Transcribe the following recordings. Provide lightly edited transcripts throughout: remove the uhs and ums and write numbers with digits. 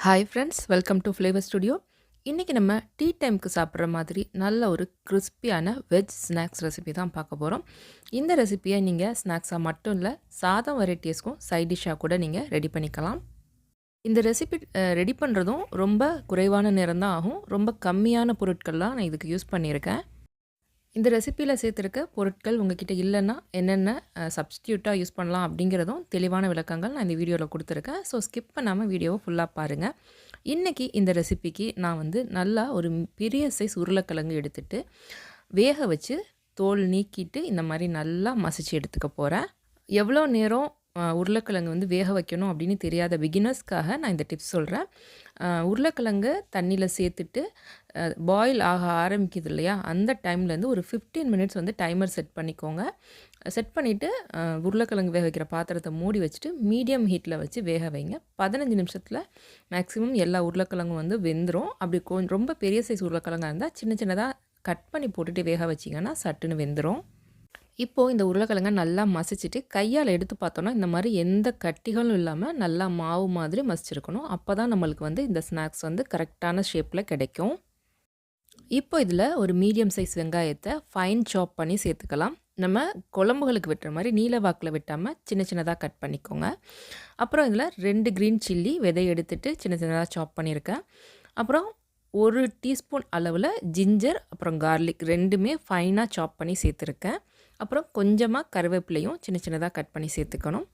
Hi friends, welcome to flavour studio. இன்றைக்கி நம்ம tea டைமுக்கு சாப்பிட்ற மாதிரி நல்ல ஒரு கிறிஸ்பியான வெஜ் ஸ்நாக்ஸ் ரெசிபி தான் பார்க்க போகிறோம். இந்த ரெசிபியை நீங்கள் ஸ்நாக்ஸாக மட்டும் இல்லை, சாதம் வெரைட்டிஸ்க்கும் சைட் டிஷ்ஷாக கூட நீங்கள் ரெடி பண்ணிக்கலாம். இந்த ரெசிபி ரெடி பண்ணுறதும் ரொம்ப குறைவான நேரம் தான் ஆகும். ரொம்ப கம்மியான பொருட்கள்லாம் நான் இதுக்கு யூஸ் பண்ணியிருக்கேன். இந்த ரெசிப்பியில் சேர்த்துருக்க பொருட்கள் உங்ககிட்ட இல்லைன்னா என்னென்ன சப்ஸ்டியூட்டாக யூஸ் பண்ணலாம் அப்படிங்கிறதும் தெளிவான விளக்கங்கள் நான் இந்த வீடியோவில் கொடுத்துருக்கேன். ஸோ ஸ்கிப் பண்ணாமல் வீடியோவை ஃபுல்லாக பாருங்கள். இன்றைக்கி இந்த ரெசிபிக்கு நான் நல்லா ஒரு பெரிய சைஸ் உருளைக்கிழங்கு எடுத்துகிட்டு வேக வச்சு தோல் நீக்கிட்டு இந்த மாதிரி நல்லா மசிச்சு எடுத்துக்க போகிறேன். எவ்வளோ நேரம் உருளைக்கிழங்கு வேக வைக்கணும் அப்படின்னு தெரியாத பிகினர்ஸ்க்காக நான் இந்த டிப்ஸ் சொல்கிறேன். உருளைக்கிழங்கு தண்ணியில் சேர்த்துட்டு பாயில் ஆக ஆரம்பிக்குது இல்லையா, அந்த டைம்லேருந்து ஒரு 15 மினிட்ஸ் டைமர் செட் பண்ணிக்கோங்க. செட் பண்ணிவிட்டு உருளைக்கிழங்கு வேக வைக்கிற பாத்திரத்தை மூடி வச்சுட்டு மீடியம் ஹீட்டில் வச்சு வேக வைங்க. 15 நிமிஷத்தில் மேக்ஸிமம் எல்லா உருளைக்கிழங்கும் வெந்துடும். அப்படி ரொம்ப பெரிய சைஸ் உருளைக்கிழங்காக இருந்தால் சின்ன சின்னதாக கட் பண்ணி போட்டுட்டு வேக வச்சிங்கன்னா சட்டுன்னு வெந்துடும். இப்போது இந்த உருளைக்கிழங்கை நல்லா மசிச்சுட்டு கையால் எடுத்து பார்த்தோன்னா இந்த மாதிரி எந்த கட்டிகளும் இல்லாமல் நல்லா மாவு மாதிரி மசிச்சிருக்கணும். அப்போ தான் நம்மளுக்கு இந்த ஸ்நாக்ஸ் கரெக்டான ஷேப்பில் கிடைக்கும். இப்போ இதில் ஒரு மீடியம் சைஸ் வெங்காயத்தை ஃபைன் சாப் பண்ணி சேர்த்துக்கலாம். நம்ம குழம்புகளுக்கு வெட்டுற மாதிரி நீல வாக்கில் வெட்டாமல் சின்ன சின்னதாக கட் பண்ணிக்கோங்க. அப்புறம் இதில் 2 க்ரீன் சில்லி விதை எடுத்துகிட்டு சின்ன சின்னதாக சாப் பண்ணியிருக்கேன். அப்புறம் 1 டீஸ்பூன் அளவில் ஜிஞ்சர் அப்புறம் கார்லிக் ரெண்டுமே ஃபைனாக சாப் பண்ணி சேர்த்துருக்கேன். அப்புறம் கொஞ்சமாக கருவேப்பிலையும் சின்ன சின்னதாக கட் பண்ணி சேர்த்துக்கணும்.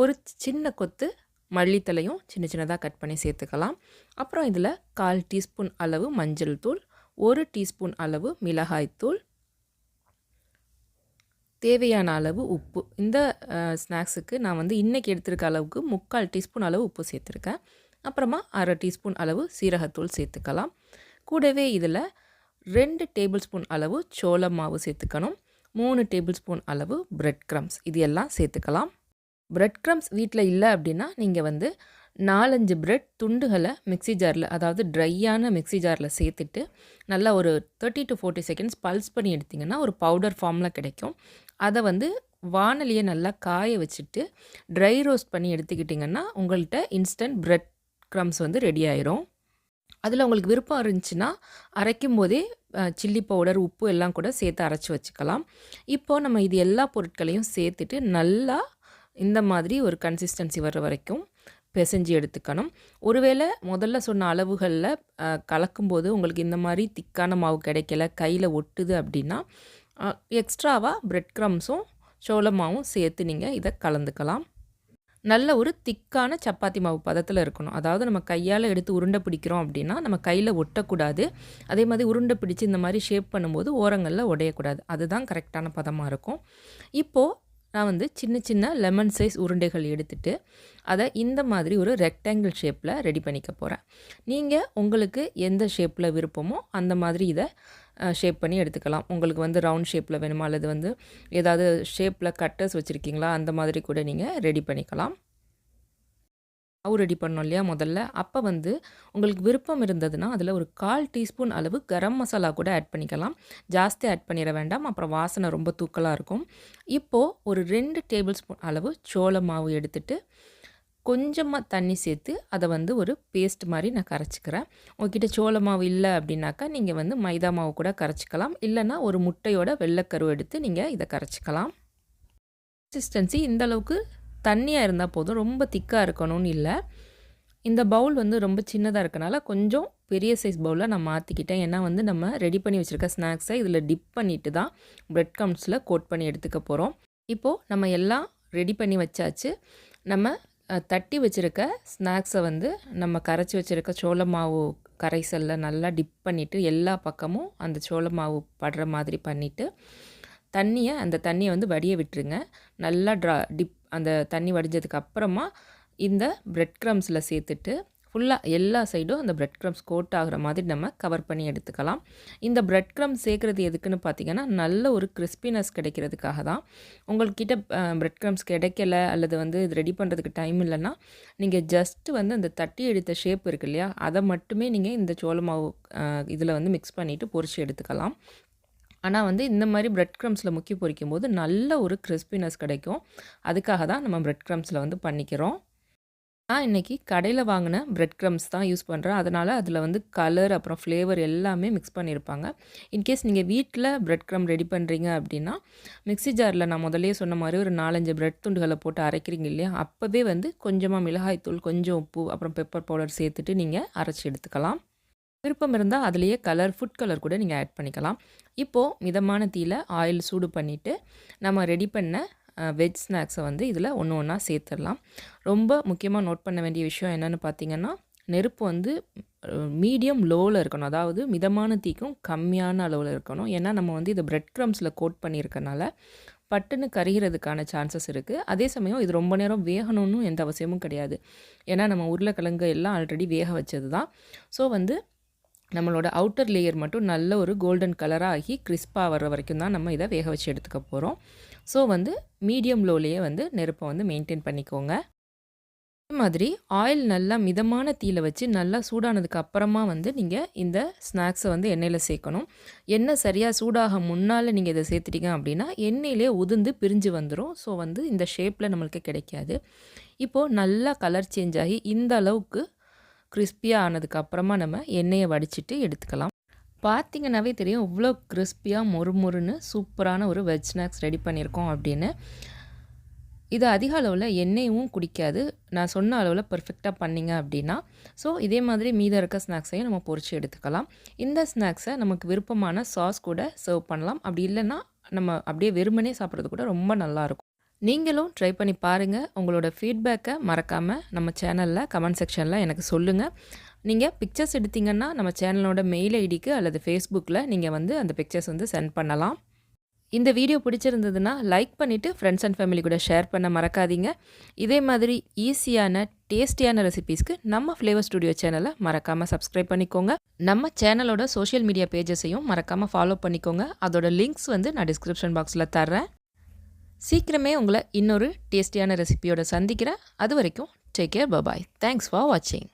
ஒரு சின்ன கொத்து மல்லித்தலையும் சின்ன சின்னதாக கட் பண்ணி சேர்த்துக்கலாம். அப்புறம் இதில் 1/4 டீஸ்பூன் அளவு மஞ்சள் தூள், 1 டீஸ்பூன் அளவு மிளகாய்த்தூள், தேவையான அளவு உப்பு. இந்த ஸ்நாக்ஸுக்கு நான் இன்றைக்கி எடுத்துருக்க அளவுக்கு 3/4 டீஸ்பூன் அளவு உப்பு சேர்த்துருக்கேன். அப்புறமா 1/2 டீஸ்பூன் அளவு சீரகத்தூள் சேர்த்துக்கலாம். கூடவே இதில் 2 டேபிள் ஸ்பூன் அளவு சோள மாவு சேர்த்துக்கணும். 3 டேபிள் ஸ்பூன் அளவு பிரெட் க்ரம்ஸ் இது எல்லாம் சேர்த்துக்கலாம். பிரெட் க்ரம்ஸ் வீட்டில் இல்லை அப்படின்னா நீங்கள் 4-5 பிரெட் துண்டுகளை மிக்ஸி ஜாரில், அதாவது ட்ரையான மிக்ஸி ஜாரில் சேர்த்துட்டு நல்லா ஒரு 30 to 40 செகண்ட்ஸ் பல்ஸ் பண்ணி எடுத்திங்கன்னா ஒரு பவுடர் ஃபார்மில் கிடைக்கும். அதை வானலியை நல்லா காய வச்சுட்டு ட்ரை ரோஸ்ட் பண்ணி எடுத்துக்கிட்டிங்கன்னா உங்கள்கிட்ட இன்ஸ்டன்ட் பிரெட் க்ரம்ஸ் ரெடி ஆயிரும். அதில் உங்களுக்கு விருப்பம் இருந்துச்சுன்னா அரைக்கும் போதே சில்லி பவுடர், உப்பு எல்லாம் கூட சேர்த்து அரைச்சி வச்சுக்கலாம். இப்போது நம்ம இது எல்லா பொருட்களையும் சேர்த்துட்டு நல்லா இந்த மாதிரி ஒரு கன்சிஸ்டன்சி வர்ற வரைக்கும் பிசைஞ்சு எடுத்துக்கணும். ஒருவேளை முதல்ல சொன்ன அளவுகளில் கலக்கும்போது உங்களுக்கு இந்த மாதிரி திக்கான மாவு கிடைக்கல, கையில் ஒட்டுது அப்படின்னா எக்ஸ்ட்ராவாக பிரெட் க்ரம்ஸும் சோள மாவும் சேர்த்து நீங்கள் இதை கலந்துக்கலாம். நல்ல ஒரு திக்கான சப்பாத்தி மாவு பதத்தில் இருக்கணும். அதாவது நம்ம கையால் எடுத்து உருண்டை பிடிக்கிறோம் அப்படின்னா நம்ம கையில் ஒட்டக்கூடாது. அதே மாதிரி உருண்டை பிடிச்சி இந்த மாதிரி ஷேப் பண்ணும்போது ஓரங்களில் உடையக்கூடாது. அதுதான் கரெக்டான பதமாக இருக்கும். இப்போது நான் சின்ன சின்ன லெமன் சைஸ் உருண்டைகள் எடுத்துகிட்டு அதை இந்த மாதிரி ஒரு ரெக்டாங்கிள் ஷேப்பில் ரெடி பண்ணிக்க போகிறேன். நீங்கள் உங்களுக்கு எந்த ஷேப்பில் விருப்பமோ அந்த மாதிரி இதை ஷேப் பண்ணி எடுத்துக்கலாம். உங்களுக்கு ரவுண்ட் ஷேப்பில் வேணுமா, அல்லது ஏதாவது ஷேப்பில் கட்டர்ஸ் வச்சுருக்கீங்களா, அந்த மாதிரி கூட நீங்கள் ரெடி பண்ணிக்கலாம். மாவு ரெடி பண்ணோம் இல்லையா முதல்ல, அப்போ உங்களுக்கு விருப்பம் இருந்ததுன்னா அதில் ஒரு 1/4 டீஸ்பூன் அளவு கரம் மசாலா கூட ஆட் பண்ணிக்கலாம். ஜாஸ்தி ஆட் பண்ணிட வேண்டாம், அப்புறம் வாசனை ரொம்ப தூக்கலாக இருக்கும். இப்போது ஒரு 2 டேபிள் ஸ்பூன் அளவு சோள மாவு எடுத்துகிட்டு கொஞ்சமாக தண்ணி சேர்த்து அதை ஒரு பேஸ்ட் மாதிரி நான் கரைச்சிக்கிறேன். உங்ககிட்ட சோள மாவு இல்லை அப்படின்னாக்கா நீங்கள் மைதா மாவு கூட கரைச்சிக்கலாம். இல்லைன்னா ஒரு முட்டையோட வெள்ளைக்கரு எடுத்து நீங்கள் இதை கரைச்சிக்கலாம். கன்சிஸ்டன்சி இந்தளவுக்கு தண்ணியாக இருந்தால் போதும், ரொம்ப திக்காக இருக்கணும்னு இல்லை. இந்த பவுல் ரொம்ப சின்னதாக இருக்கனால கொஞ்சம் பெரிய சைஸ் பவுலில் நான் மாற்றிக்கிட்டேன். ஏன்னா நம்ம ரெடி பண்ணி வச்சுருக்க ஸ்நாக்ஸை இதில் டிப் பண்ணிவிட்டு தான் பிரெட் க்ரம்ஸில் கோட் பண்ணி எடுத்துக்க போகிறோம். இப்போது நம்ம எல்லாம் ரெடி பண்ணி வச்சாச்சு. நம்ம தட்டி வச்சுருக்க ஸ்நாக்ஸை நம்ம கரைச்சி வச்சுருக்க சோள மாவு கரைசலில் நல்லா டிப் பண்ணிவிட்டு எல்லா பக்கமும் அந்த சோள மாவு படுற மாதிரி பண்ணிவிட்டு அந்த தண்ணியை வடிய விட்டுருங்க. நல்லா அந்த தண்ணி வடிஞ்சதுக்கு அப்புறமா இந்த பிரெட் க்ரம்ஸில் சேர்த்துட்டு ஃபுல்லாக எல்லா சைடும் அந்த பிரெட் க்ரம்ஸ் கோட் ஆகிற மாதிரி நம்ம கவர் பண்ணி எடுத்துக்கலாம். இந்த பிரெட் க்ரம்ஸ் சேர்க்குறது எதுக்குன்னு பார்த்தீங்கன்னா நல்ல ஒரு கிறிஸ்பினஸ் கிடைக்கிறதுக்காக தான். உங்கள்கிட்ட பிரெட் க்ரம்ஸ் கிடைக்கல அல்லது இது ரெடி பண்ணுறதுக்கு டைம் இல்லைன்னா நீங்கள் ஜஸ்ட்டு அந்த தட்டி எடுத்த ஷேப் இருக்கு இல்லையா, அதை மட்டுமே நீங்கள் இந்த சோள மாவு இதில் மிக்ஸ் பண்ணிவிட்டு பொரிச்சு எடுத்துக்கலாம். ஆனால் இந்த மாதிரி பிரெட் க்ரம்ஸில் முக்கி பொரிக்கும் போது நல்ல ஒரு கிறிஸ்பினஸ் கிடைக்கும். அதுக்காக தான் நம்ம பிரெட் க்ரம்ஸில் பண்ணிக்கிறோம். நான் இன்றைக்கி கடையில் வாங்கின பிரெட் க்ரம்ஸ் தான் யூஸ் பண்ணுறேன். அதனால் அதில் வந்து கலர் அப்புறம் ஃப்ளேவர் எல்லாமே மிக்ஸ் பண்ணியிருப்பாங்க. இன்கேஸ் நீங்கள் வீட்டில் பிரெட் க்ரம் ரெடி பண்ணுறீங்க அப்படின்னா, மிக்ஸி ஜாரில் நான் முதல்லயே சொன்ன மாதிரி ஒரு 4, 5 பிரெட் துண்டுகளை போட்டு அரைக்கிறீங்க இல்லையா, அப்போவே வந்து கொஞ்சமாக மிளகாய்த்தூள், கொஞ்சம் உப்பு, அப்புறம் பெப்பர் பவுடர் சேர்த்துட்டு நீங்கள் அரைச்சி எடுத்துக்கலாம். விருப்பம் இருந்தால் அதுலேயே ஃபுட் கலர் கூட நீங்கள் ஆட் பண்ணிக்கலாம். இப்போது மிதமான தீயில ஆயில் சூடு பண்ணிவிட்டு நம்ம ரெடி பண்ண வெஜ் ஸ்நாக்ஸை வந்து இதில் ஒன்று ஒன்றா சேர்த்துடலாம். ரொம்ப முக்கியமாக நோட் பண்ண வேண்டிய விஷயம் என்னென்னு பார்த்தீங்கன்னா, நெருப்பு வந்து மீடியம் லோவில் இருக்கணும். அதாவது மிதமான தீக்கும் கம்மியான அளவில் இருக்கணும். ஏன்னா நம்ம வந்து இதை பிரெட் க்ரம்ஸில் கோட் பண்ணியிருக்கனால பட்டுன்னு கரிகிறதுக்கான சான்சஸ் இருக்குது. அதே சமயம் இது ரொம்ப நேரம் வேகணும்னு எந்த அவசியமும் கிடையாது. ஏன்னா நம்ம உருளைக்கிழங்கு எல்லாம் ஆல்ரெடி வேக வச்சது தான். ஸோ வந்து நம்மளோட அவுட்டர் லேயர் மட்டும் நல்ல ஒரு கோல்டன் கலராக ஆகி கிறிஸ்பாக வர்ற வரைக்கும் தான் நம்ம இதை வேக வச்சு எடுத்துக்க போகிறோம். ஸோ வந்து மீடியம் லோலேயே வந்து நெருப்பை வந்து மெயின்டைன் பண்ணிக்கோங்க. அதே மாதிரி ஆயில் நல்லா மிதமான தீயில வச்சு நல்லா சூடானதுக்கு அப்புறமா வந்து நீங்கள் இந்த ஸ்நாக்ஸை வந்து எண்ணெயில் சேர்க்கணும். எண்ணெய் சரியாக சூடாக முன்னால் நீங்கள் இதை சேர்த்துட்டீங்க அப்படின்னா எண்ணெயிலே உதிர்ந்து பிரிஞ்சு வந்துடும். ஸோ வந்து இந்த ஷேப்பில் நம்மளுக்கு கிடைக்காது. இப்போது நல்லா கலர் சேஞ்ச் ஆகி இந்த அளவுக்கு கிறிஸ்பியாக ஆனதுக்கு அப்புறமா நம்ம எண்ணெயை வடிச்சிட்டு எடுத்துக்கலாம். பார்த்திங்கனாவே தெரியும் இவ்வளோ கிறிஸ்பியாக மொறுமொறுன்னு சூப்பரான ஒரு வெஜ் ஸ்நாக்ஸ் ரெடி பண்ணியிருக்கோம் அப்படின்னு. இது அதிக அளவில் எண்ணெயும் குடிக்காது. நான் சொன்ன அளவில் பர்ஃபெக்டாக பண்ணிங்க அப்படின்னா. ஸோ இதே மாதிரி மீதம் இருக்க ஸ்நாக்ஸையும் நம்ம பொரிச்சு எடுத்துக்கலாம். இந்த ஸ்நாக்ஸை நமக்கு விருப்பமான சாஸ் கூட சர்வ் பண்ணலாம். அப்படி இல்லைன்னா நம்ம அப்படியே வெறுமனே சாப்பிட்றது கூட ரொம்ப நல்லாயிருக்கும். நீங்களும் ட்ரை பண்ணி பாருங்கள். உங்களோட ஃபீட்பேக்கை மறக்காமல் நம்ம சேனலில் கமெண்ட் செக்ஷனில் எனக்கு சொல்லுங்கள். நீங்கள் பிக்சர்ஸ் எடுத்தீங்கன்னா நம்ம சேனலோட மெயில் ஐடிக்கு அல்லது ஃபேஸ்புக்கில் நீங்கள் வந்து அந்த பிக்சர்ஸ் வந்து சென்ட் பண்ணலாம். இந்த வீடியோ பிடிச்சிருந்ததுன்னா லைக் பண்ணிவிட்டு ஃப்ரெண்ட்ஸ் அண்ட் ஃபேமிலி கூட ஷேர் பண்ண மறக்காதீங்க. இதே மாதிரி ஈஸியான டேஸ்டியான ரெசிபீஸ்க்கு நம்ம ஃப்ளேவர் ஸ்டுடியோ சேனலை மறக்காமல் சப்ஸ்கிரைப் பண்ணிக்கோங்க. நம்ம சேனலோட சோஷியல் மீடியா பேஜஸையும் மறக்காமல் ஃபாலோ பண்ணிக்கோங்க. அதோட லிங்க்ஸ் வந்து நான் டிஸ்கிரிப்ஷன் பாக்ஸில் தர்றேன். சீக்கிரமே உங்களை இன்னொரு டேஸ்டியான ரெசிபியோட சந்திக்கிறேன். அது வரைக்கும் take care, bye bye. Thanks for வாட்சிங்.